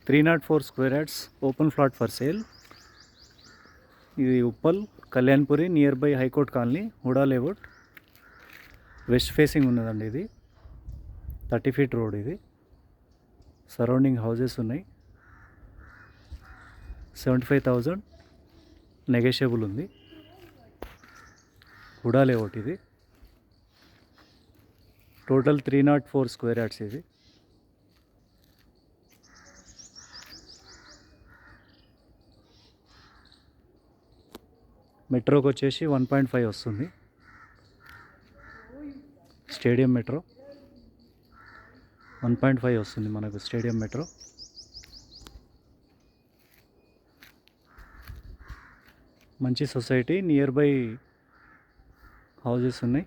304 square yards open plot for sale. ఇది Uppal Kalyanpuri near by high court colony HUDA layout. West facing ఉన్నదండి. ఇది 30 feet road. ఇది surrounding houses ఉన్నాయి. 75,000 negotiable ఉంది. హుడా లేఅవుట్. ఇది టోటల్ 304 స్క్వేర్ యార్డ్స్. ఇది మెట్రోకి వచ్చేసి 1.5 వస్తుంది. స్టేడియం మెట్రో 1.5 వస్తుంది మనకు. స్టేడియం మెట్రో మంచి సొసైటీ, నియర్ బై హౌజెస్ ఉన్నాయి.